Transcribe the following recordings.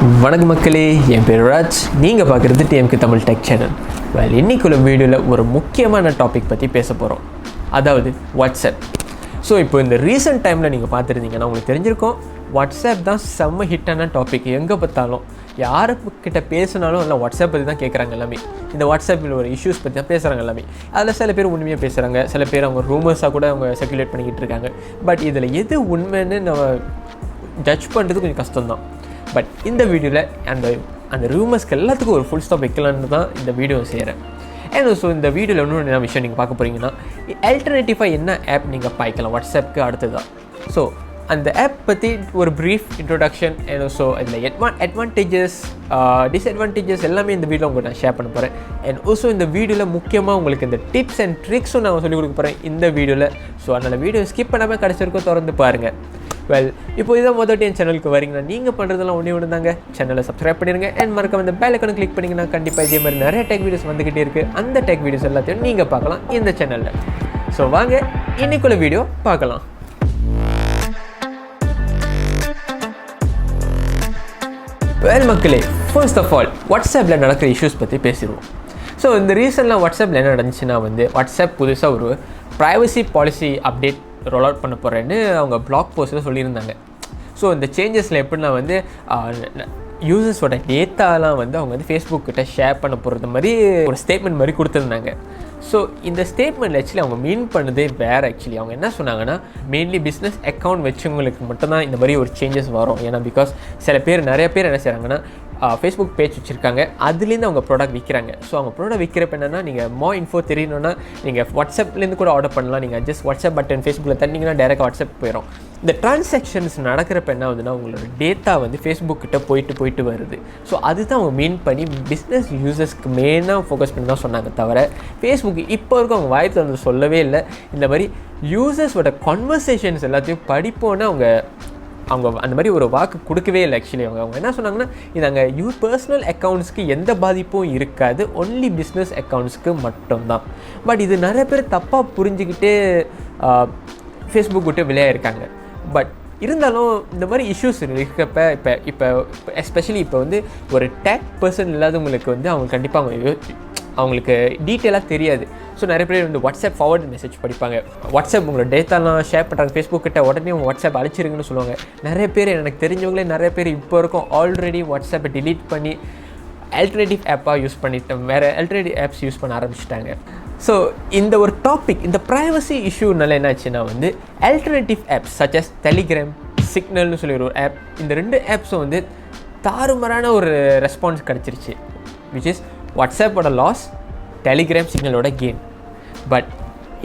வணக்கம் மக்களே, என் பேர் ராஜ். நீங்கள் பார்க்குறது டிஎம்கே தமிழ் டெக் சேனல். இன்றைக்குள்ள வீடியோவில் ஒரு முக்கியமான டாபிக் பற்றி பேச போகிறோம், அதாவது வாட்ஸ்அப். ஸோ இப்போ இந்த ரீசெண்ட் டைமில் நீங்கள் பார்த்துருந்தீங்கன்னா உங்களுக்கு தெரிஞ்சிருக்கோம், வாட்ஸ்அப் தான் செம்ம ஹிட்டான டாபிக். எங்கே பார்த்தாலும் யாருக்கிட்ட பேசினாலும் இல்லை வாட்ஸ்அப் பற்றி தான் கேட்குறாங்க எல்லாமே. இந்த வாட்ஸ்அப்பில் ஒரு இஷ்யூஸ் பற்றி தான் பேசுகிறாங்க எல்லாமே. அதில் சில பேர் உண்மையாக பேசுகிறாங்க, சில பேர் அவங்க ரூமர்ஸாக கூட அவங்க சர்க்குலேட் பண்ணிக்கிட்டு இருக்காங்க. பட் இதில் எது உண்மைன்னு நம்ம ஜட்ஜ் பண்ணுறது கொஞ்சம் கஷ்டம்தான். பட் இந்த வீடியோவில் அந்த ரூமர்ஸ்க்கு எல்லாத்துக்கும் ஒரு ஃபுல் ஸ்டாப் வைக்கலான்னு தான் இந்த வீடியோ செய்கிறேன். அண்ட் ஸோ இந்த வீடியோவில் இன்னொரு என்ன விஷயம் நீங்கள் பார்க்க போகிறீங்கன்னா, ஆல்டர்னேட்டிவாக என்ன ஆப் நீங்கள் பாய்க்கலாம் வாட்ஸ்அப்புக்கு அடுத்தது தான். ஸோ அந்த ஆப் பற்றி ஒரு ப்ரீஃப் இன்ட்ரோடக்ஷன் அண்ட் ஸோ அதில் அட்வான்டேஜஸ் டிஸ்அட்வான்டேஜஸ் எல்லாமே இந்த வீடியோவில் உங்களுக்கு நான் ஷேர் பண்ண போகிறேன். அண்ட் ஆல்சோ இந்த வீடியோவில் முக்கியமாக உங்களுக்கு இந்த டிப்ஸ் அண்ட் ட்ரிக்ஸும் நான் சொல்லிக் கொடுக்க போகிறேன் இந்த வீடியோவில். ஸோ அதனால் வீடியோ ஸ்கிப் பண்ணாமல் கடைசிவரைக்கும் திறந்து பாருங்கள். இப்போ இதான் முதல் என் சேனலுக்கு வரீங்கன்னா நீங்கள் பண்ணுறதெல்லாம் ஒன்று தாங்க, சேனலை சப்ஸ்கிரைப் பண்ணிடுங்க. அண்ட் மறக்காம இந்த பெல் ஐகானை கிளிக் பண்ணிங்கன்னா கண்டிப்பாக இதே மாதிரி நிறைய டெக் வீடியோஸ் வந்துக்கிட்டே இருக்குது. அந்த டெக் வீடியோஸ் எல்லாத்தையும் நீங்கள் பார்க்கலாம் இந்த சேனலில். ஸோ வாங்க இன்னைக்குள்ள வீடியோ பார்க்கலாம். மக்களே, ஃபர்ஸ்ட் ஆஃப் ஆல் வாட்ஸ்அப்பில் நடக்கிற இஷ்யூஸ் பற்றி பேசிடுவோம். ஸோ இந்த ரீசன்லாம் வாட்ஸ்அப்பில் என்ன நடந்துச்சுன்னா வாட்ஸ்அப் புதுசாக ஒரு privacy policy update roll out பண்ண போகிறேன்னு அவங்க பிளாக் போஸ்ட்டில் சொல்லியிருந்தாங்க. ஸோ இந்த சேஞ்சஸில் எப்படின்னா யூசர்ஸோட டேட்டாலாம் அவங்க ஃபேஸ்புக் கிட்ட ஷேர் பண்ண போகிறது மாதிரி ஒரு ஸ்டேட்மெண்ட் மாதிரி கொடுத்துருந்தாங்க. ஸோ இந்த ஸ்டேட்மெண்ட் ஆக்சுவலி அவங்க மீன் பண்ணதே வேறு. ஆக்சுவலி அவங்க என்ன சொன்னாங்கன்னா, மெயின்லி பிஸ்னஸ் அக்கௌண்ட் வச்சவங்களுக்கு மட்டும்தான் இந்த மாதிரி ஒரு சேஞ்சஸ் வரும். ஏன்னா பிகாஸ் நிறைய பேர் என்ன செய்கிறாங்கன்னா, ஃபேஸ்புக் பேஜ் வச்சுருக்காங்க, அதுலேருந்து அவங்க ப்ராடக்ட் விற்கிறாங்க. ஸோ அவங்க ப்ராடக்ட் விற்கிறப்ப என்னென்னா, நீங்கள் இன்ஃபோ தெரியணுன்னா நீங்கள் வாட்ஸ்அப்லேருந்து கூட ஆர்டர் பண்ணலாம். நீங்கள் ஜஸ்ட் வாட்ஸ்அப் பட்டன் ஃபேஸ்புக்கில் தட்டிங்கன்னா டேரெக்டாக வாட்ஸ்அப் போயிடும். இந்த ட்ரான்சாக்ஷன்ஸ் நடக்கிறப்ப என்ன ஆகுதுன்னா, உங்களோட டேட்டா ஃபேஸ்புக் கிட்ட போயிட்டு வருது. ஸோ அதுதான் அவங்க மீன் பண்ணி பிஸ்னஸ் யூசர்ஸ்க்கு மெயினாக ஃபோக்கஸ் பண்ணி தான் சொன்னாங்க. தவிர ஃபேஸ்புக் இப்போ வரைக்கும் அவங்க வாய்ப்பு சொல்லவே இல்லை. இந்த மாதிரி யூசர்ஸோட கான்வர்சேஷன்ஸ் எல்லாத்தையும் படிப்போன்னு அவங்க அந்த மாதிரி ஒரு வாக்கு கொடுக்கவே இல்லை. ஆக்சுவலி அவங்க என்ன சொன்னாங்கன்னா, இது அங்கே பர்சனல் அக்கௌண்ட்ஸ்க்கு எந்த பாதிப்பும் இருக்காது, ஒன்லி பிஸ்னஸ் அக்கௌண்ட்ஸ்க்கு மட்டும்தான். பட் இது நிறைய பேர் தப்பாக புரிஞ்சுக்கிட்டு ஃபேஸ்புக் விட்டு விளையாயிருக்காங்க. பட் இருந்தாலும் இந்த மாதிரி இஷ்யூஸ் இருக்கப்போ இப்போ எஸ்பெஷலி இப்போ ஒரு டேக் பர்சன் இல்லாதவங்களுக்கு அவங்க கண்டிப்பாக அவங்களுக்கு டீட்டெயிலாக தெரியாது. ஸோ நிறைய பேர் வாட்ஸ்அப் ஃபார்வர்டு மெசேஜ் படிப்பாங்க. வாட்ஸ்அப் உங்களோட டேட்டாலாம் ஷேர் பண்ணுறாங்க ஃபேஸ்புக் கிட்ட, உடனே உங்கள் வாட்ஸ்அப் அழிச்சிருக்குன்னு சொல்லுவாங்க. நிறைய பேர் எனக்கு தெரிஞ்சவங்களே நிறைய பேர் இப்போ இருக்கும் ஆல்ரெடி வாட்ஸ்அப்பை டிலீட் பண்ணி ஆல்டர்னேட்டிவ் ஆப்பாக யூஸ் பண்ணிட்டு வேறு ஆல்டர்னேட்டிவ் ஆப்ஸ் யூஸ் பண்ண ஆரம்பிச்சிட்டாங்க. ஸோ இந்த ஒரு டாபிக், இந்த ப்ரைவசி இஷ்யூனால என்னாச்சுன்னா alternative apps such as Telegram, சிக்னல்னு சொல்லி ஒரு ஆப், இந்த 2 ஆப்ஸும் தாறுமாறான ஒரு ரெஸ்பான்ஸ் கிடச்சிருச்சு. விச் இஸ் வாட்ஸ்அப்போட லாஸ், டெலிகிராம் சிக்னலோட கெயின். பட்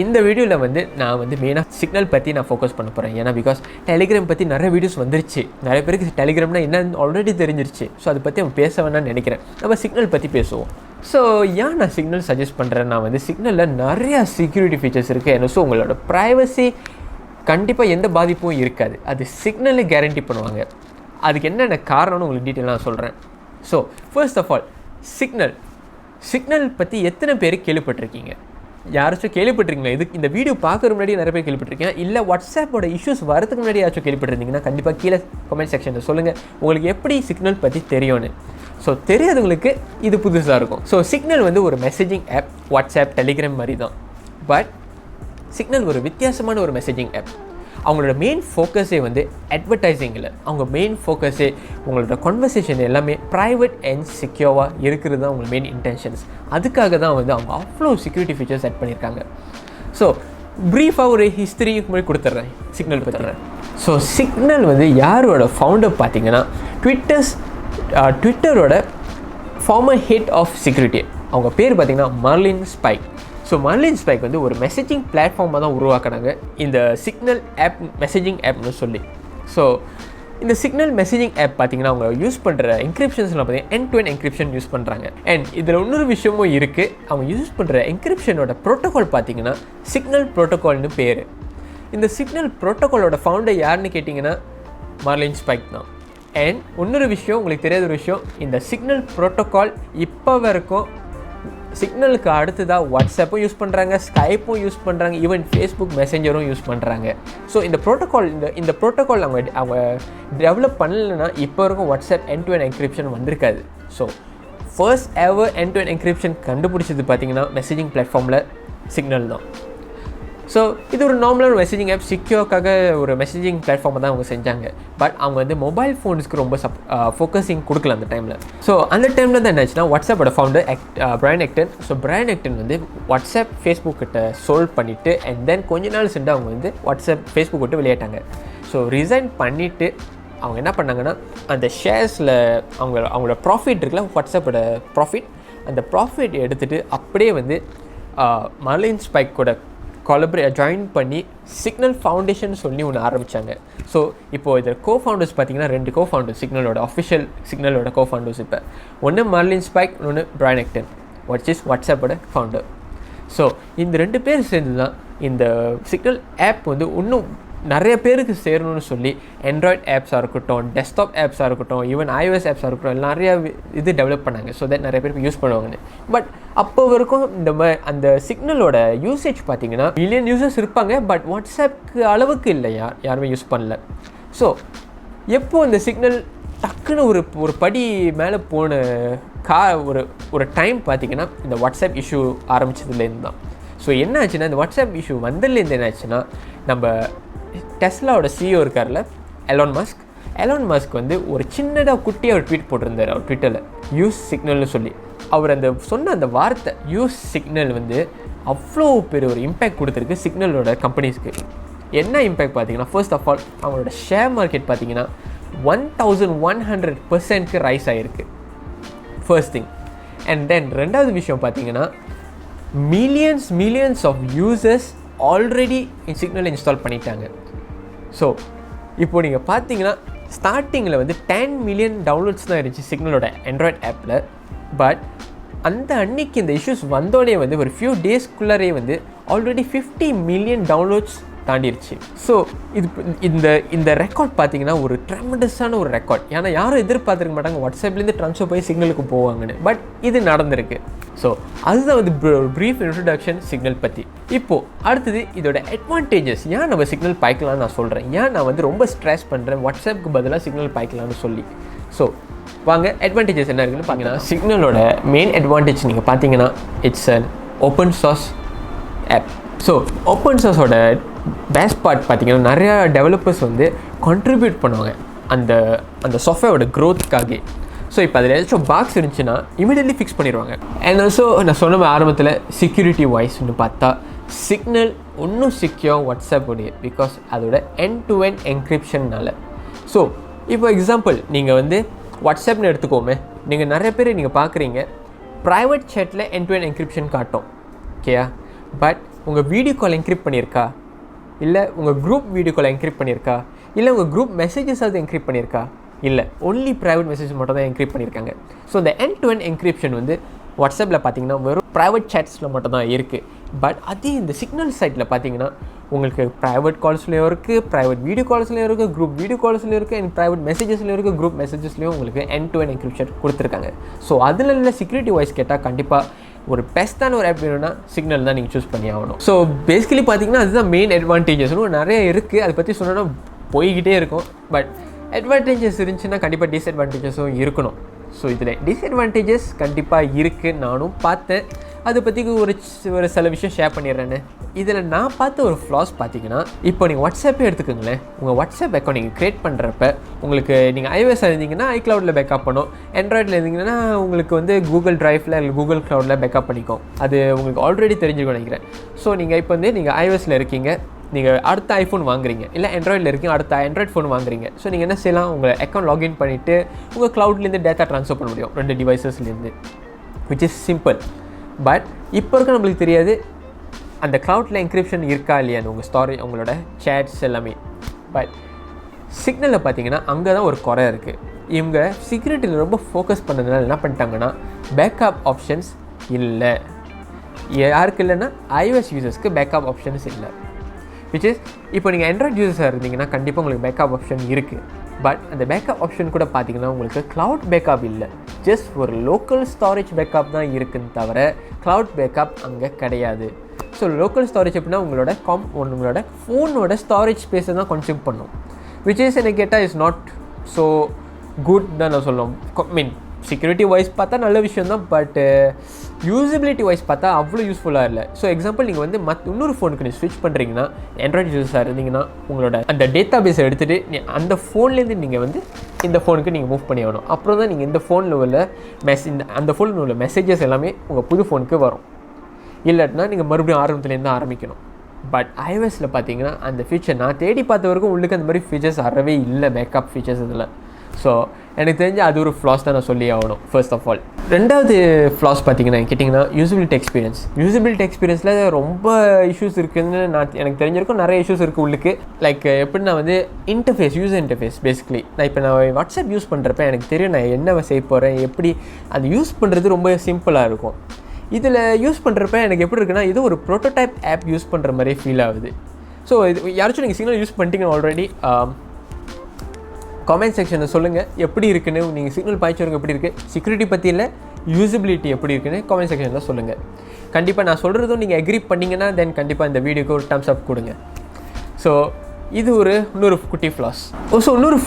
இந்த வீடியோவில் நான் மெயினாக சிக்னல் பற்றி நான் ஃபோக்கஸ் பண்ண போகிறேன். ஏன்னா பிகாஸ் டெலிகிராம் பற்றி நிறைய வீடியோஸ் வந்துருச்சு, நிறைய பேருக்கு டெலிகிராம்னா என்னன்னு ஆல்ரெடி தெரிஞ்சிருச்சு. ஸோ அதை பற்றி அவன் பேச வேணான்னு நினைக்கிறேன். நம்ம சிக்னல் பற்றி பேசுவோம். ஸோ ஏன் நான் சிக்னல் சஜஸ்ட் பண்ணுறேன்னா சிக்னலில் நிறையா செக்யூரிட்டி ஃபீச்சர்ஸ் இருக்குது. என்ன ஸோ உங்களோட ப்ரைவசி கண்டிப்பாக எந்த பாதிப்பும் இருக்காது. அது சிக்னலை கேரண்டி பண்ணுவாங்க. அதுக்கு என்னென்ன காரணம்னு உங்களுக்கு டீட்டெயிலாக நான் சொல்கிறேன். So first of all Signal பற்றி எத்தனை பேர் கேள்விப்பட்டிருக்கீங்க? யாராச்சும் கேள்விப்பட்டிருக்கீங்களா? இந்த வீடியோ பார்க்குற முன்னாடி நிறைய பேர் கேள்விப்பட்டிருக்கீங்க. இல்லை வாட்ஸ்அப்போட இஷ்யூஸ் வரதுக்கு முன்னாடி யாராச்சும் கேள்விப்பட்டிருந்தீங்கன்னா கண்டிப்பாக கீழே கமெண்ட் செக்ஷனில் சொல்லுங்கள், உங்களுக்கு எப்படி சிக்னல் பற்றி தெரியும்னு. ஸோ தெரியாதவங்களுக்கு இது புதுசாக இருக்கும். ஸோ சிக்னல் ஒரு மெசேஜிங் ஆப், வாட்ஸ்அப் டெலிகிராம் மாதிரி தான். பட் சிக்னல் ஒரு வித்தியாசமான ஒரு மெசேஜிங் ஆப். அவங்களோட மெயின் ஃபோக்கஸே அட்வர்டைஸிங்கில். அவங்க மெயின் ஃபோக்கஸே உங்களோட கான்வர்சேஷன் எல்லாமே ப்ரைவேட் அண்ட் செக்யூராக இருக்கிறது தான் அவங்க மெயின் இன்டென்ஷன்ஸ். அதுக்காக தான் அவங்க அவ்வளோ செக்யூரிட்டி ஃபீச்சர்ஸ் ஆட் பண்ணியிருக்காங்க. ஸோ ப்ரீஃபாக ஒரு ஹிஸ்ட்ரி மாதிரி கொடுத்துட்றேன், சிக்னல் கொடுத்துட்றேன். ஸோ சிக்னல் யாரோட ஃபவுண்டர் பார்த்தீங்கன்னா, ட்விட்டரோட ஃபார்மர் ஹெட் ஆஃப் செக்யூரிட்டி. அவங்க பேர் பார்த்தீங்கன்னா Marlinspike. So Marlinspike ஒரு மெசேஜிங் பிளாட்ஃபார்மாக தான் உருவாக்குறாங்க, இந்த சிக்னல் ஆப் மெசேஜிங் ஆப்னு சொல்லி. ஸோ இந்த சிக்னல் மெசேஜிங் ஆப் பார்த்தீங்கன்னா அவங்க யூஸ் பண்ணுற என்கிரிப்ஷன்ஸ்லாம் பார்த்தீங்கன்னா end to end encryption use பண்ணுறாங்க. அண்ட் இதில் இன்னொரு விஷயமும் இருக்குது. அவங்க யூஸ் பண்ணுற என்கிரிப்ஷனோட ப்ரோட்டோகால் பார்த்தீங்கன்னா சிக்னல் ப்ரோட்டோகால்னு பேர். இந்த சிக்னல் ப்ரோட்டோகாலோட ஃபவுண்டர் யாருன்னு கேட்டிங்கன்னா மர்லின் ஸ்பைக் தான். அண்ட் இன்னொரு விஷயம், உங்களுக்கு தெரியாத ஒரு விஷயம், இந்த சிக்னல் ப்ரோட்டோகால் இப்போ வரைக்கும் சிக்னலுக்கு அடுத்ததாக வாட்ஸ்அப்பும் யூஸ் பண்ணுறாங்க, ஸ்கைப்பும் யூஸ் பண்ணுறாங்க, ஈவன் ஃபேஸ்புக் மெசேஞ்சரும் யூஸ் பண்ணுறாங்க. ஸோ இந்த ப்ரோட்டோகால் அவங்க டெவலப் பண்ணலைன்னா இப்போ இருக்கும் வாட்ஸ்அப் end-to-end என்கிரிப்ஷன் வந்திருக்காது. So first ever end-to-end encryption கண்டுபிடிச்சது பார்த்தீங்கன்னா மெசேஜிங் பிளாட்ஃபார்மில் சிக்னல் தான். ஸோ இது ஒரு நார்மலான மெசேஜிங் ஆப், சிக்யூர்க்காக ஒரு மெசேஜிங் பிளாட்ஃபார்மை தான் அவங்க செஞ்சாங்க. பட் அவங்க வந்து மொபைல் ஃபோன்ஸ்க்கு ரொம்ப ஃபோக்கஸிங் கொடுக்கல அந்த டைமில். ஸோ அந்த டைமில் தான் என்னாச்சுன்னா வாட்ஸ்அப்போட founder Brian Acton. So Brian Acton வந்து வாட்ஸ்அப் ஃபேஸ்புக் கிட்ட சோல்வ் பண்ணிவிட்டு அண்ட் தென் கொஞ்ச நாள் சென்று அவங்க வந்து வாட்ஸ்அப் ஃபேஸ்புக் விட்டு வெளியேட்டாங்க. ஸோ ரிசைன் பண்ணிவிட்டு அவங்க என்ன பண்ணாங்கன்னா அந்த ஷேர்ஸில் அவங்களோட ப்ராஃபிட் இருக்குல்ல, வாட்ஸ்அப்போட ப்ராஃபிட், அந்த ப்ராஃபிட் எடுத்துகிட்டு அப்படியே வந்து மர்லின் ஸ்பைக் கூட ஜாயின் பண்ணி சிக்னல் ஃபவுண்டேஷன் சொல்லி ஒன்று ஆரம்பித்தாங்க. ஸோ இப்போது இதில் கோஃபவுண்டர்ஸ் பார்த்தீங்கன்னா 2 கோஃபவுண்டர்ஸ் சிக்னலோட அஃபிஷியல் சிக்னலோட கோஃபவுண்டர்ஸ். இப்போ ஒன்று மர்லின் ஸ்பைக், ஒன்று பிரையன் ஆக்டன், வாட்ஸ்அப்போட ஃபவுண்டர். ஸோ இந்த 2 பேர் சேர்ந்து தான் இந்த சிக்னல் ஆப் வந்து இன்னும் நிறைய பேருக்கு சேரணும்னு சொல்லி ஆண்ட்ராய்ட் ஆப்ஸாக இருக்கட்டும், டெஸ்க்டாப் ஆப்ஸாக இருக்கட்டும், ஈவன் iOS ஆப்ஸாக இருக்கட்டும், நிறையா இது டெவலப் பண்ணாங்க. ஸோ தட் நிறைய பேருக்கு யூஸ் பண்ணுவாங்கன்னு. பட் அப்போ வரைக்கும் அந்த சிக்னலோட யூசேஜ் பார்த்தீங்கன்னா மில்லியன் யூசர்ஸ் இருப்பாங்க, பட் வாட்ஸ்அப்புக்கு அளவுக்கு இல்லை, யாருமே யூஸ் பண்ணல. ஸோ எப்போது இந்த சிக்னல் டக்குன்னு ஒரு படி மேலே போன ஒரு டைம் பார்த்திங்கன்னா இந்த வாட்ஸ்அப் இஷ்யூ ஆரம்பித்ததுலேருந்து தான். ஸோ என்ன ஆச்சுன்னா இந்த வாட்ஸ்அப் இஷ்யூ வந்ததுலேருந்து என்ன ஆச்சுன்னா நம்ம டெஸ்லாவோட CEO இருக்கார்ல எலான் மஸ்க் வந்து ஒரு சின்னதாக குட்டியாக ஒரு ட்வீட் போட்டிருந்தார் அவர் ட்விட்டரில், யூஸ் சிக்னல்னு சொல்லி. அவர் சொன்ன அந்த வார்த்தை யூஸ் சிக்னல் வந்து அவ்வளோ பெரிய ஒரு இம்பேக்ட் கொடுத்துருக்கு சிக்னலோட கம்பெனிஸ்க்கு. என்ன இம்பேக்ட் பார்த்தீங்கன்னா, ஃபர்ஸ்ட் ஆஃப் ஆல் அவங்களோட ஷேர் மார்க்கெட் பார்த்தீங்கன்னா 1100% ரைஸ் ஆகிருக்கு, ஃபர்ஸ்ட் திங். அண்ட் தென் ரெண்டாவது விஷயம் பார்த்தீங்கன்னா millions of users already Signal install பண்ணிட்டாங்க. ஸோ இப்போது நீங்கள் பார்த்தீங்கன்னா ஸ்டார்டிங்கில் வந்து 10 மில்லியன் டவுன்லோட்ஸ் தான் இருந்துச்சு சிக்னலோட ஆண்ட்ராய்ட் ஆப்பில். பட் அந்த அன்னைக்கு இந்த இஷ்யூஸ் வந்தோடனே வந்து ஒரு ஃபியூ டேஸ்க்குள்ளரே வந்து ஆல்ரெடி 50 மில்லியன் டவுன்லோட்ஸ் தாண்டிடுச்சு. ஸோ இந்த ரெக்கார்ட் பார்த்தீங்கன்னா ஒரு ட்ரெமெண்டஸான ஒரு ரெக்கார்ட். ஏன்னா யாரும் எதிர்பார்த்துருக்க மாட்டாங்க வாட்ஸ்அப்லேருந்து ட்ரான்ஸ்ஃபர் போய் சிக்னலுக்கு போவாங்கன்னு. பட் இது நடந்திருக்கு. ஸோ அதுதான் வந்து ப்ரீஃப் இன்ட்ரடக்ஷன் சிக்னல் பற்றி. இப்போது அடுத்தது இதோட அட்வான்டேஜஸ். ஏன் நம்ம சிக்னல் பாய்க்கலாம்னு நான் சொல்கிறேன், ஏன் நான் வந்து ரொம்ப ஸ்ட்ரெஸ் பண்ணுறேன் வாட்ஸ்அப்புக்கு பதிலாக சிக்னல் பாய்க்கலாம்னு சொல்லி. ஸோ வாங்க அட்வான்டேஜஸ் என்ன இருக்குன்னு பார்த்தீங்கன்னா, சிக்னலோட மெயின் அட்வான்டேஜ் நீங்கள் பார்த்தீங்கன்னா it's an open source app. So open சோர்ஸோட பெஸ்ட் பார்ட் பார்த்தீங்கன்னா நிறையா டெவலப்பர்ஸ் வந்து கான்ட்ரிபியூட் பண்ணுவாங்க அந்த சாஃப்ட்வேரோட க்ரோத்துக்காக. ஸோ இப்போ அதில் ஏதாச்சும் பாக்ஸ் இருந்துச்சுன்னா இமீடியட்லி ஃபிக்ஸ் பண்ணிடுவாங்க. அண்ட் ஆல்சோ நான் சொன்ன ஆரம்பத்தில் செக்யூரிட்டி வாய்ஸ்ன்னு பார்த்தா சிக்னல் இன்னும் செக்யூர் வாட்ஸ்அப் உடைய, பிகாஸ் அதோட end-to-end என்கிரிப்ஷன்னால. ஸோ இப்போ எக்ஸாம்பிள் நீங்கள் வந்து வாட்ஸ்அப்னு எடுத்துக்கோமே, நீங்கள் நிறைய பேர் நீங்கள் பார்க்குறீங்க ப்ரைவேட் சேட்டில் end-to-end என்கிரிப்ஷன் காட்டும், ஓகேயா? பட் உங்கள் வீடியோ கால் என்கிரிப்ட் பண்ணியிருக்கா, இல்லை உங்கள் குரூப் வீடியோ கால் என்கிரிப்ட் பண்ணியிருக்கா, இல்லை உங்கள் குரூப் மெசேஜஸ் அது என்கிரிப்ட் பண்ணியிருக்கா? இல்லை, ஒன்லி ப்ரைவேட் மெசேஜ் மட்டும் தான் என்கிரிப்ட் பண்ணியிருக்காங்க. ஸோ இந்த end-to-end என்கிரிப்ஷன் வந்து வாட்ஸ்அப்பில் பார்த்தீங்கன்னா வெறும் ப்ரைவேட் சேட்ஸில் மட்டும் தான் இருக்குது. பட் அதே இந்த சிக்னல் சைட்டில் பார்த்தீங்கன்னா உங்களுக்கு ப்ரைவேட் கால்ஸ்லேயும் இருக்குது, ப்ரைவேட் வீடியோ கால்ஸ்லேயும் இருக்குது, குரூப் வீடியோ கால்ஸ்லேயும் இருக்குது, அண்ட் ப்ரைவேட் மெசேஜஸ்லேயும் இருக்குது, குரூப் மெசேஜஸ்லேயும் உங்களுக்கு end-to-end என்கிரிப்ஷன் கொடுத்துருக்காங்க. ஸோ அதில் இல்லை செக்யூரிட்டி வாய்ஸ் கேட்டால் கண்டிப்பாக ஒரு பெஸ்ட்டான ஒரு ஆப் வேணும்னா சிக்னல் தான் நீங்கள் சூஸ் பண்ணி ஆகணும். ஸோ பேசிக்கலி பார்த்தீங்கன்னா அதுதான் மெயின் அட்வான்டேஜஸ்னும் நிறைய இருக்குது. அதை பற்றி சொன்னோன்னா போய்கிட்டே இருக்கும். பட் அட்வான்டேஜஸ் இருந்துச்சுன்னா கண்டிப்பாக டிஸ்அட்வான்டேஜஸும் இருக்கணும். ஸோ இதில் டிஸ்அட்வான்டேஜஸ் கண்டிப்பாக இருக்குது, நானும் பார்த்தேன். அதை பற்றி ஒரு சில விஷயம் ஷேர் பண்ணிடுறேன்னு. இதில் நான் பார்த்த ஒரு ஃப்ளாஸ் பார்த்தீங்கன்னா, இப்போ நீங்கள் வாட்ஸ்அப்பே எடுத்துக்கோங்களேன். உங்கள் வாட்ஸ்அப் அக்கௌண்ட் நீங்கள் க்ரியேட் பண்ணுறப்ப உங்களுக்கு நீங்கள் iOS இருந்தீங்கன்னா iCloudல பேக்கப் பண்ணும், ஆண்ட்ராய்டில் இருந்தீங்கன்னா உங்களுக்கு வந்து கூகுள் ட்ரைவில் இல்லை கூகுள் க்ளவுடில் பேக்கப் பண்ணிக்கும். அது உங்களுக்கு ஆல்ரெடி தெரிஞ்சுக்கணும் நினைக்கிறேன். ஸோ நீங்கள் இப்போ வந்து நீங்கள் iOSல இருக்கீங்க, நீங்கள் அடுத்த ஐஃபோன் வாங்குறீங்க, இல்லை ஆண்ட்ராய்டில் இருக்கீங்க, அடுத்த ஆண்ட்ராய்ட் ஃபோன் வாங்குறீங்க. ஸோ நீங்கள் என்ன செய்யலாம், உங்கள் அக்கௌண்ட் லாகின் பண்ணிவிட்டு உங்கள் க்ளவுட்லேருந்து டேட்டா ட்ரான்ஸ்ஃபர் பண்ண முடியும் 2 டிவைசஸ்லேருந்து, விச் இஸ் சிம்பிள். பட் இப்போ இருக்க நம்மளுக்கு தெரியாது அந்த க்ளவுடில் என்கிரிப்ஷன் இருக்கா இல்லையான்னு, உங்களோட சேட்ஸ் எல்லாமே. பட் சிக்னலில் பார்த்தீங்கன்னா அங்கே தான் ஒரு குறை இருக்குது. இவங்க செக்யூரிட்டியில் ரொம்ப ஃபோக்கஸ் பண்ணதுனால என்ன பண்ணிட்டாங்கன்னா பேக்கப் ஆப்ஷன்ஸ் இல்லை. யாருக்கு இல்லைன்னா iOS யூசர்ஸ்க்கு பேக்கப் ஆப்ஷன்ஸ் இல்லை. விச் இஸ் இப்போ நீங்கள் ஆண்ட்ராய்ட் யூசர்ஸாக இருந்தீங்கன்னா கண்டிப்பாக உங்களுக்கு பேக்கப் ஆப்ஷன் இருக்குது. பட் அந்த பேக்கப் ஆப்ஷன் கூட பார்த்தீங்கன்னா உங்களுக்கு க்ளவுட் பேக்கப் இல்லை, ஜஸ்ட் ஒரு லோக்கல் ஸ்டோரேஜ் பேக்கப் தான் இருக்குன்னு தவிர க்ளவுட் பேக்கப் அங்கே கிடையாது. ஸோ லோக்கல் ஸ்டோரேஜ் எப்படின்னா உங்களோட ஃபோனோட ஸ்டோரேஜ் ஸ்பேஸை தான் கன்சியூம் பண்ணும், விச் இஸ் எனக்கு கேட்டால் இஸ் நாட் ஸோ குட் தான் நான் சொல்லுவோம். மீன் செக்யூரிட்டி வைஸ் பார்த்தா நல்ல விஷயம் தான், பட் யூஸபிலிட்டி வைஸ் பார்த்தா அவ்வளோ யூஸ்ஃபுல்லாக இல்லை. ஸோ எக்ஸாம்பிள் நீங்கள் வந்து இன்னொரு ஃபோனுக்கு நீங்கள் ஸ்விட்ச் பண்ணுறீங்கன்னா, ஆண்ட்ராய்டு யூஸராக இருந்தீங்கன்னா உங்களோட அந்த டேட்டா பேஸை எடுத்துகிட்டு அந்த ஃபோன்லேருந்து நீங்கள் வந்து இந்த ஃபோனுக்கு நீங்கள் மூவ் பண்ணி ஆகணும். அப்புறம் தான் நீங்கள் இந்த ஃபோனில் உள்ள அந்த ஃபோனில் உள்ள மெசேஜஸ் எல்லாமே உங்கள் புது ஃபோனுக்கு வரும். இல்லாட்டினா நீங்கள் மறுபடியும் ஆரம்பத்துலேருந்து ஆரம்பிக்கணும். பட் iOSல பார்த்தீங்கன்னா அந்த ஃபீச்சர் நான் தேடி பார்த்த வரைக்கும் உள்ளுக்கு அந்த மாதிரி ஃபீச்சர்ஸ் அறவே இல்லை, பேக்கப் ஃபீச்சர்ஸ் இதில். ஸோ எனக்கு தெரிஞ்சு அது ஒரு ஃப்ளாஸ் தான் நான் சொல்லி ஆகணும் ஃபர்ஸ்ட் ஆஃப் ஆல். ரெண்டாவது ஃப்ளாஸ் பார்த்தீங்கன்னா கேட்டிங்கன்னா யூஸபிலிட்டி எக்ஸ்பீரியன்ஸில் ரொம்ப இஷ்யூஸ் இருக்குதுன்னு எனக்கு தெரிஞ்சிருக்கும். நிறைய இஷ்யூஸ் இருக்குது உள்ளுக்கு. லைக் எப்படின்னா வந்து யூசர் இன்டர்ஃபேஸ் பேசிக்கலி நான் வாட்ஸ்அப் யூஸ் பண்ணுறப்ப எனக்கு தெரியும் நான் என்ன செய்ய போகிறேன், எப்படி அது யூஸ் பண்ணுறது ரொம்ப சிம்பிளாக இருக்கும். இதில் யூஸ் பண்ணுறப்ப எனக்கு எப்படி இருக்குன்னா இது ஒரு ப்ரோட்டோடைப் ஆப் யூஸ் பண்ணுற மாதிரி ஃபீல் ஆகுது. ஸோ இது யாராச்சும் நீங்கள் சிக்னல் யூஸ் பண்ணிட்டீங்க ஆல்ரெடி, காமெண்ட் செக்ஷனில் சொல்லுங்கள் எப்படி இருக்குன்னு. நீங்கள் சிக்னல் பாய்ச்சவங்க எப்படி இருக்குது, செக்யூரிட்டி பற்றி இல்லை யூஸபிலிட்டி எப்படி இருக்குன்னு காமெண்ட் செக்ஷனில் சொல்லுங்கள். கண்டிப்பாக நான் சொல்கிறதும் நீங்கள் அக்ரி பண்ணிங்கன்னா தென் கண்டிப்பாக இந்த வீடியோக்கு ஒரு டம்ஸ் அப் கொடுங்க. ஸோ இது இன்னொரு குட்டி ஃப்ளாஸ். ஸோ இன்னொரு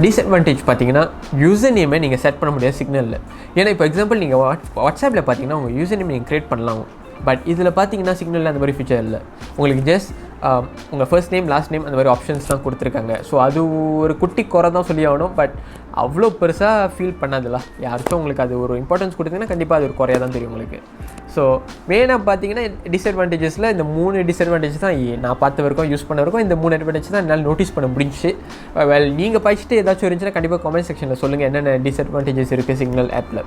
டிஸ்அட்வான்டேஜ் பார்த்தீங்கன்னா யூசர் நேமை நீங்கள் செட் பண்ண முடியாது சிக்னலில். ஏன்னா இப்போ எக்ஸாம்பிள் நீங்கள் வாட்ஸ்அப்பில் பார்த்தீங்கன்னா உங்கள் யூசர் நேம் நீங்கள் க்ரியேட் பண்ணலாம். பட் இதில் பார்த்தீங்கன்னா சிக்னலில் அந்த மாதிரி ஃபீச்சர் இல்லை. உங்களுக்கு ஜஸ்ட் உங்கள் ஃபர்ஸ்ட் நேம் லாஸ்ட் நேம் அந்த மாதிரி ஆப்ஷன்ஸ் தான் கொடுத்துருக்காங்க. ஸோ அது ஒரு குட்டி குறை தான் சொல்லி ஆகணும். பட் அவ்வளோ பெருசாக ஃபீல் பண்ணாதுல்ல. யாருக்கும் உங்களுக்கு அது ஒரு இம்பார்ட்டன்ஸ் கொடுத்தீங்கன்னா கண்டிப்பாக அது ஒரு குறையாக தான் தெரியும் உங்களுக்கு. ஸோ மெயினாக பார்த்தீங்கன்னா டிஸ்அட்வான்டேஜஸில் இந்த 3 டிஸ்அட்வான்டேஜ் தான் நான் பார்த்த வரைக்கும் யூஸ் பண்ண வரைக்கும் இந்த 3 அட்வான்டேஜ் தான் என்னால் நோட்டீஸ் பண்ண முடிஞ்சிச்சு. நீங்கள் படிச்சுட்டு ஏதாச்சும் இருந்துச்சுன்னா கண்டிப்பாக காமெண்ட் செக்ஷனில் சொல்லுங்கள் என்னென்ன டிஸ்அட்வான்டேஜஸ் இருக்குது சிக்னல் ஆப்பில்.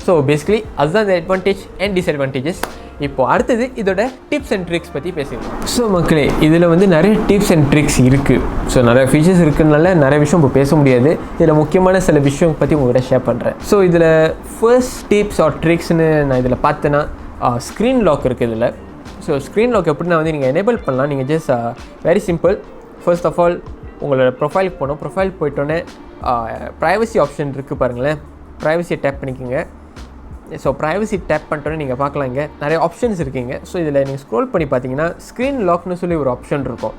ஸோ பேசிக்கலி அதுதான் இந்த அட்வான்டேஜ் அண்ட் டிஸ்அட்வான்டேஜஸ். இப்போது அடுத்தது இதோட டிப்ஸ் அண்ட் ட்ரிக்ஸ் பற்றி பேசிக்கலாம். ஸோ மக்களே இதில் வந்து நிறைய டிப்ஸ் அண்ட் ட்ரிக்ஸ் இருக்குது. ஸோ நிறைய ஃபீச்சர்ஸ் இருக்கிறதுனால நிறைய விஷயம் இப்போ பேச முடியாது. இதில் முக்கியமான சில விஷயம் பற்றி உங்கள்கிட்ட ஷேர் பண்ணுறேன். ஸோ இதில் ஃபர்ஸ்ட் டிப்ஸ் ஆர் ட்ரிக்ஸ்னு நான் இதில் பார்த்தேன்னா ஸ்க்ரீன் லாக் இருக்குது இதில். ஸோ ஸ்க்ரீன் லாக் எப்படின்னா வந்து நீங்கள் எனேபிள் பண்ணலாம். நீங்கள் just very simple. First of all உங்களோட ப்ரொஃபைலுக்கு போகணும். ப்ரொஃபைல் போயிட்டோன்னே ப்ரைவசி ஆப்ஷன் இருக்குது பாருங்களேன், ப்ரைவசியை டேப் பண்ணிக்கோங்க. ஸோ ப்ரைவசி டேப் பண்ணிட்டோன்னே நீங்கள் பார்க்கலாம் இங்கே நிறைய ஆப்ஷன்ஸ் இருக்குங்க. ஸோ இதில் நீங்கள் ஸ்க்ரோல் பண்ணி பார்த்தீங்கன்னா ஸ்க்ரீன் லாக்னு சொல்லி ஒரு ஆப்ஷன் இருக்கும்.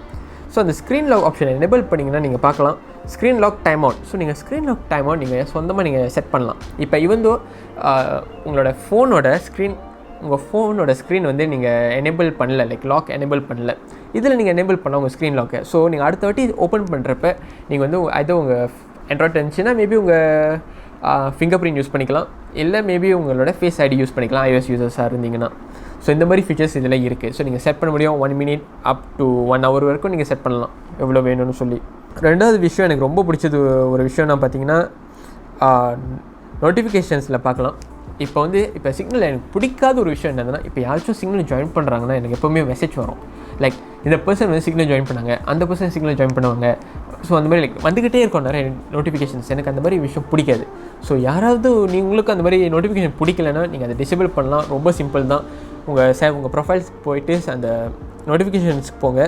ஸோ அந்த ஸ்க்ரீன் லாக் ஆப்ஷனை எனேபிள் பண்ணிங்கன்னா நீங்கள் பார்க்கலாம் screen lock time out. So நீங்கள் ஸ்க்ரீன் லாக் டைம் அவுட் நீங்கள் சொந்தமாக நீங்கள் செட் பண்ணலாம். இப்போ உங்களோட ஃபோனோட ஸ்க்ரீன் வந்து நீங்கள் எனேபிள் பண்ணல, லைக் லாக் எனேபிள் பண்ணல, இதில் நீங்கள் எனேபிள் பண்ணலாம் உங்கள் ஸ்க்ரீன் லாக்கை. ஸோ நீங்கள் அடுத்த வாட்டி ஓப்பன் பண்ணுறப்ப நீங்கள் வந்து அது உங்கள் ஆண்ட்ராய்ட் இருந்துச்சுன்னா மேபி உங்கள் ஃபிங்கர் பிரிண்ட் யூஸ் பண்ணிக்கலாம், இல்லை மேபி உங்களோட ஃபேஸ் ஐடி யூஸ் பண்ணிக்கலாம் iOS யூசர்ஸாக இருந்தீங்கன்னா. ஸோ இந்த மாதிரி ஃபீச்சர்ஸ் இதில் இருக்குது. ஸோ நீங்கள் செட் பண்ண முடியும் 1 minute அப் டு 1 hour வரைக்கும் நீங்கள் செட் பண்ணலாம் எவ்வளோ வேணும்னு சொல்லி. ரெண்டாவது விஷயம் எனக்கு ரொம்ப பிடிச்சது ஒரு விஷயம்னா பார்த்தீங்கன்னா நோட்டிஃபிகேஷன்ஸில் பார்க்கலாம். இப்போ சிக்னல் எனக்கு பிடிக்காத ஒரு விஷயம் என்னதுன்னா, இப்போ யாராச்சும் சிக்னல் ஜாயின் பண்ணுறாங்கன்னா எனக்கு எப்போவுமே மெசேஜ் வரும், லைக் இந்த பர்சன் வந்து சிக்னல் ஜாயின் பண்ணாங்க, அந்த பர்சன் சிக்னல் ஜாயின் பண்ணுவாங்க. ஸோ அந்த மாதிரி லைக் வந்துக்கிட்டே இருக்கும் நிறைய நோட்டிஃபிகேஷன்ஸ். எனக்கு அந்த மாதிரி விஷயம் பிடிக்காது. ஸோ யாராவது உங்களுக்கு அந்த மாதிரி நோட்டிஃபிகேஷன் பிடிக்கலைன்னா நீங்கள் அதை டிசேபிள் பண்ணலாம். ரொம்ப சிம்பிள் தான். உங்கள் ப்ரொஃபைல்ஸ் போயிட்டு அந்த நோட்டிஃபிகேஷன்ஸ்க்கு போங்க.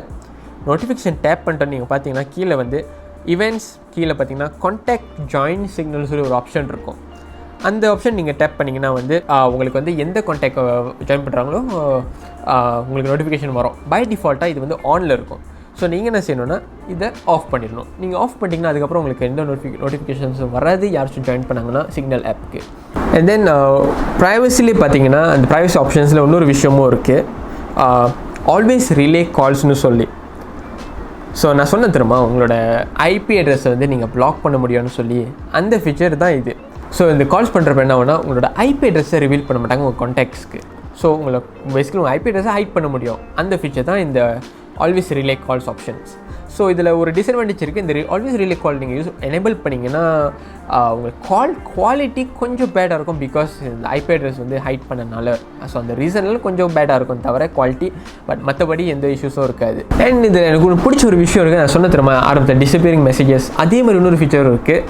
நோட்டிஃபிகேஷன் டேப் பண்ணிட்டு நீங்கள் பார்த்தீங்கன்னா கீழே வந்து ஈவெண்ட்ஸ் கீழே பார்த்தீங்கன்னா கான்டாக்ட் ஜாயின் சிக்னல் சொல்லி ஒரு ஆப்ஷன் இருக்கும். அந்த ஆப்ஷன் நீங்கள் டேப் பண்ணிங்கன்னா வந்து உங்களுக்கு வந்து எந்த கான்டாக்ட் ஜாயின் பண்ணுறாங்களோ உங்களுக்கு நோட்டிஃபிகேஷன் வரும். பை டிஃபால்ட்டாக இது வந்து ஆனில் இருக்கும். ஸோ நீங்கள் என்ன செய்யணுன்னா இதை ஆஃப் பண்ணிடணும். நீங்கள் ஆஃப் பண்ணிட்டீங்கன்னா அதுக்கப்புறம் உங்களுக்கு எந்த நோட்டிஃபிகேஷன்ஸும் வராது யாராச்சும் ஜாயின் பண்ணாங்கன்னா சிக்னல் ஆப்புக்கு. அண்ட் தென் ப்ரைவசிலே பார்த்தீங்கன்னா அந்த ப்ரைவசி ஆப்ஷன்ஸில் இன்னொரு விஷயமும் இருக்குது, ஆல்வேஸ் ரிலே கால்ஸ்னு சொல்லி. ஸோ நான் சொன்ன தெரியுமா உங்களோட ஐபி அட்ரஸை வந்து நீங்கள் பிளாக் பண்ண முடியும்னு சொல்லி, அந்த ஃபீச்சர் தான் இது. ஸோ இந்த கால்ஸ் பண்ணுறப்ப என்ன ஆகுனா உங்களோட ஐபி அட்ரஸை ரிவீல் பண்ண மாட்டாங்க உங்கள் கான்டாக்ட்ஸ்க்கு. ஸோ உங்களை பேசிக்கலி உங்கள் ஐபி அட்ரஸை ஹைட் பண்ண முடியும். அந்த ஃபீச்சர் தான் இந்த always relay calls options. So இதில் ஒரு டிஸ்அட்வான்டேஜ் இருக்குது. இந்த ஆல்வேஸ் ரிலே கால் நீங்கள் எனேபிள் பண்ணிங்கன்னா உங்களுக்கு கால் குவாலிட்டி கொஞ்சம் பேடாக இருக்கும். பிகாஸ் இந்த ஐபி அட்ரஸ் வந்து ஹைட் பண்ணனால. ஸோ அந்த ரீசனில் கொஞ்சம் பேடாக இருக்கும் தவிர குவாலிட்டி, பட் மற்றபடி எந்த இஷ்யூஸும் இருக்காது. அண்ட் இது எனக்கு ஒன்று பிடிச்ச ஒரு விஷயம் இருக்குது. நான் சொன்ன தெரியுமா ஆரம்பத்தில் டிஸப்பியரிங் மெசேஜஸ், அதே மாதிரி இன்னொரு ஃபீச்சர் இருக்குது,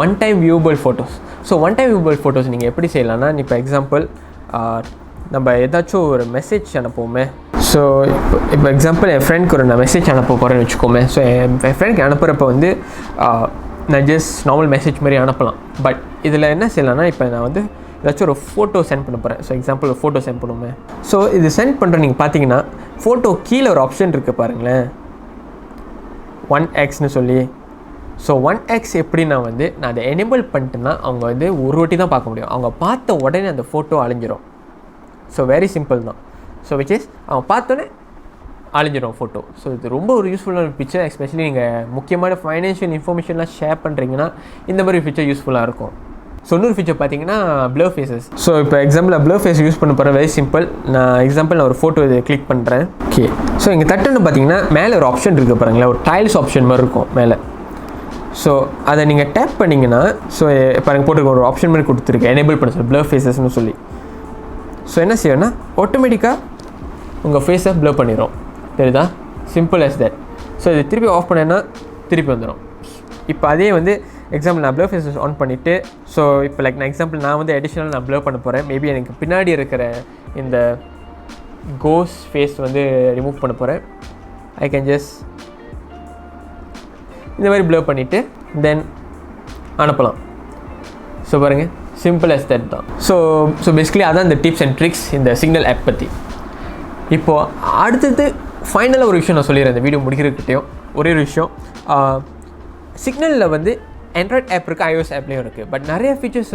one time viewable photos. So one time viewable photos நீங்கள் எப்படி செய்யலாம்னா, இப்போ எக்ஸாம்பிள் நம்ம ஏதாச்சும் ஒரு மெசேஜ் அனுப்புவோமே, ஸோ இப்போ எக்ஸாம்பிள் என் ஃப்ரெண்ட்க்கு ஒரு நான் மெசேஜ் அனுப்ப போகிறேன்னு வச்சுக்கோமே. ஸோ என் ஃப்ரெண்ட்க்கு அனுப்புகிறப்ப வந்து நான் ஜஸ்ட் நார்மல் மெசேஜ் மாதிரி அனுப்பலாம். பட் இதில் என்ன செய்யலாம்னா, இப்போ நான் வந்து ஏதாச்சும் ஒரு ஃபோட்டோ சென்ட் பண்ண போகிறேன். ஸோ எக்ஸாம்பிள் ஒரு ஃபோட்டோ சென்ட் பண்ணுவோமே. ஸோ இது சென்ட் பண்ணுற நீங்கள் பார்த்தீங்கன்னா ஃபோட்டோ கீழே ஒரு ஆப்ஷன் இருக்குது பாருங்களேன், 1x சொல்லி. ஸோ 1x எப்படி நான் அதை எனேபிள் பண்ணிட்டேன்னா அவங்க வந்து ஒரு வாட்டி தான் பார்க்க முடியும். அவங்க பார்த்த உடனே அந்த ஃபோட்டோ அழிஞ்சிரும். ஸோ வெரி சிம்பிள் தான். ஸோ விச் இஸ் அவங்க பார்த்தோன்னே அழிஞ்சிடும் ஃபோட்டோ. ஸோ இது ரொம்ப ஒரு யூஸ்ஃபுல்லான பிக்சர். எஸ்பெஷலி நீங்கள் முக்கியமான ஃபைனான்ஷியல் இன்ஃபர்மேஷன்லாம் ஷேர் பண்ணுறீங்கன்னா இந்த மாதிரி ஃபீச்சர் யூஸ்ஃபுல்லாக இருக்கும். ஸோ இன்னொரு ஃபீச்சர் பார்த்தீங்கன்னா ப்ளர் ஃபேஸஸ். ஸோ இப்போ எக்ஸாம்பிள் ப்ளர் ஃபேஸ் யூஸ் பண்ண போகிறேன். Very simple. நான் ஒரு ஃபோட்டோ இதை கிளிக் பண்ணுறேன். ஓகே. ஸோ இங்கே தட்டுன்னு பார்த்தீங்கன்னா மேலே ஒரு ஆப்ஷன் இருக்குது பாருங்களேன், ஒரு டைல்ஸ் ஆப்ஷன் மாதிரி இருக்கும் மேலே. ஸோ அதை நீங்கள் டேப் பண்ணிங்கன்னா, ஸோ பாருங்கள் போட்டுருக்க ஒரு ஆப்ஷன் மாதிரி கொடுத்துருக்கு, எனேபிள் பண்ண சொல்லி ப்ளர் ஃபேஸஸ்ன்னு சொல்லி. ஸோ என்ன செய்யணும்னா ஆட்டோமேட்டிக்காக உங்கள் ஃபேஸை ப்ளர் பண்ணிடும். தெரியுதா? Simple as that. ஸோ இது திருப்பி ஆஃப் பண்ணேன்னா திருப்பி வந்துடும். இப்போ அதே எக்ஸாம்பிள் நான் ப்ளர் ஃபேஸஸ் ஆன் பண்ணிவிட்டு, ஸோ இப்போ லைக் நான் எக்ஸாம்பிள் நான் அடிஷ்னல் நான் ப்ளர் பண்ண போகிறேன். மேபி எனக்கு பின்னாடி இருக்கிற இந்த கோஸ் ஃபேஸ் ரிமூவ் பண்ண போகிறேன். ஐ கேன் ஜஸ்ட் இந்த மாதிரி ப்ளர் பண்ணிவிட்டு தென் அனுப்பலாம். ஸோ பாருங்கள், சிம்பிள் as that தான். ஸோ பேசிக்கலி அதான் இந்த டிப்ஸ் அண்ட் ட்ரிக்ஸ் இந்த சிக்னல் ஆப் பற்றி. இப்போது அடுத்தது ஃபைனலாக ஒரு விஷயம் நான் சொல்லிடுறேன் இந்த வீடியோ முடிக்கிறதுக்கிட்டையும். ஒரே ஒரு விஷயம், சிக்னலில் ஆண்ட்ராய்ட் ஆப் இருக்குது, iOS ஆப்லேயும் இருக்குது. பட் நிறைய ஃபீச்சர்ஸ்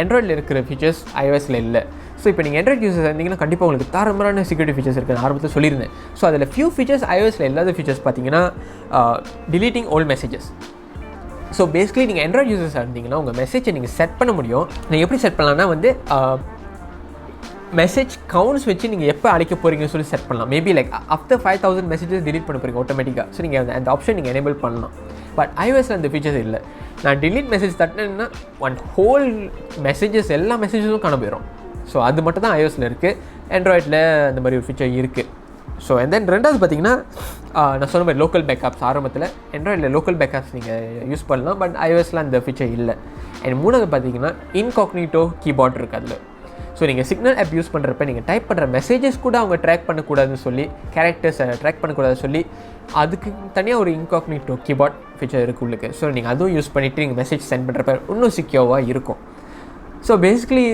ஆண்ட்ராய்டில் இருக்கிற ஃபீச்சர்ஸ் iOSல இல்லை. ஸோ இப்போ நீங்கள் ஆண்ட்ராய்ட் யூஸர்ஸ் இருந்தீங்கன்னா கண்டிப்பாக உங்களுக்கு தாரமான செக்யூரிட்டி ஃபீச்சர்ஸ் இருக்குது. நான் ஆரம்பத்தில் சொல்லியிருந்தேன். ஸோ அதில் ஃபியூ ஃபீச்சர்ஸ் iOSல இல்லாத ஃபீச்சர்ஸ் பார்த்தீங்கன்னா deleting old messages. So basically நீங்கள் ஆண்ட்ராய்ட் யூஸர்ஸாக இருந்தீங்கன்னா உங்கள் மெசேஜை நீங்கள் செட் பண்ண முடியும். நீங்கள் எப்படி செட் பண்ணலாம்னா மெசேஜ் கவுண்ட்ஸ் வச்சு நீங்கள் எப்போ அழைக்க போகிறீங்கன்னு சொல்லி செட் பண்ணலாம். Maybe like after 5000 messages delete பண்ண போகிறீங்க ஆட்டோமேட்டிக்காக. ஸோ நீங்கள் அந்த ஆப்ஷன் நீங்கள் எனேபிள் பண்ணலாம். பட் iOSல அந்த ஃபீச்சர்ஸ் இல்லை. நான் டிலீட் மெசேஜ் தட்டினேன்னா ஹோல் மெசேஜஸ் எல்லா மெசேஜஸும் காண போயிடும். ஸோ அது மட்டும் தான் iOSல இருக்குது. ஆண்ட்ராய்டில் அந்த மாதிரி ஒரு ஃபீச்சர் இருக்குது. ஸோ அண்ட் தென் ரெண்டாவது பார்த்தீங்கன்னா நான் சொன்ன மாதிரி லோக்கல் பேக்கப்ஸ். ஆரம்பத்தில் ஆண்ட்ராய்டில் லோக்கல் பேக்கப்ஸ் நீங்கள் யூஸ் பண்ணலாம். பட் iOSல அந்த ஃபீச்சர் இல்லை. அண்ட் மூணாவது பார்த்தீங்கன்னா இன்காக்னிட்டோ கீபோர்ட் இருக்குது அதில். ஸோ நீங்கள் சிக்னல் ஆப் யூஸ் பண்ணுறப்ப நீங்கள் டைப் பண்ணுற மெசேஜஸ் கூட அவங்க ட்ராக் பண்ணக்கூடாதுன்னு சொல்லி, கேரக்டர்ஸை ட்ராக் பண்ணக்கூடாதுன்னு சொல்லி அதுக்கு தனியாக ஒரு இன்காக்னிட்டோ கீபோர்ட் ஃபீச்சர் இருக்குது உங்களுக்கு. ஸோ நீங்கள் அதுவும் யூஸ் பண்ணிவிட்டு நீங்கள் மெசேஜ் சென்ட் பண்ணுறப்ப இன்னும் சிக்யோவாக இருக்கும். ஸோ பேசிக்கலி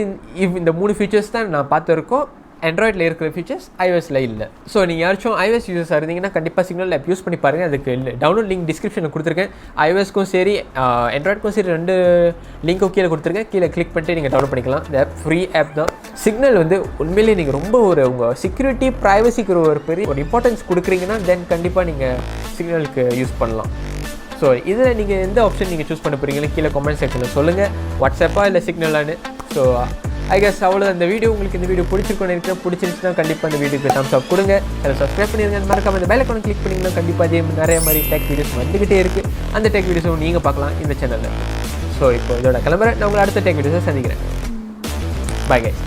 இந்த 3 ஃபீச்சர்ஸ் தான் நான் பார்த்துருக்கோம். ஆண்ட்ராய்டில் இருக்கிற ஃபீச்சர்ஸ் iOSல இல்லை. ஸோ நீங்கள் யாராச்சும் iOS யூஸர்ஸாக இருந்தீங்கன்னா கண்டிப்பாக சிக்னல் ஆப் யூஸ் பண்ணி பாருங்கள். அதுக்கு டவுன்லோட் லிங்க் டிஸ்கிரிப்ஷனில் கொடுத்துருக்கேன். iOSக்கும் சரி ஆண்ட்ராய்டுக்கும் சரி 2 லிங்க்கும் கீழே கொடுத்துருக்கேன். கீழே கிளிக் பண்ணிட்டு நீங்கள் டவுன்லோட் பண்ணிக்கலாம். இந்த ஆப் ஃப்ரீ ஆப் தான். சிக்னல் உண்மையிலேயே நீங்கள் ரொம்ப உங்கள் செக்யூரிட்டி ப்ரைவசிக்கு ஒரு பெரிய இம்பார்ட்டன்ஸ் கொடுக்குறீங்கன்னா தென் கண்டிப்பாக நீங்கள் சிக்னலுக்கு யூஸ் பண்ணலாம். ஸோ இதில் நீங்கள் எந்த ஆப்ஷன் நீங்கள் சூஸ் பண்ண போகிறீங்களோ கீழே கமெண்ட் செக்ஷனில் சொல்லுங்கள், வாட்ஸ்அப்பாக இல்லை சிக்னலான்னு. ஸோ ஐ கெஸ் அவ்வளோ இந்த வீடியோ உங்களுக்கு இந்த வீடியோ பிடிச்சிருந்துச்சுன்னா கண்டிப்பாக இந்த வீடியோக்கு தம்ஸ் அப் கொடுங்க. அதை சப்ஸ்கிரைப் பண்ணிடுங்க. மறக்காம இந்த பெல் ஐகானை கிளிக் பண்ணிங்கன்னா கண்டிப்பாக அதே நிறைய மாதிரி டெக் வீடியோஸ் வந்துக்கிட்டே இருக்குது. அந்த டெக் வீடியோஸும் நீங்கள் பார்க்கலாம் இந்த சேனலில். ஸோ இப்போ இதோட கிளம்புறேன். நான் உங்களை அடுத்த டெக் வீடியோஸை சந்திக்கிறேன். Bye guys.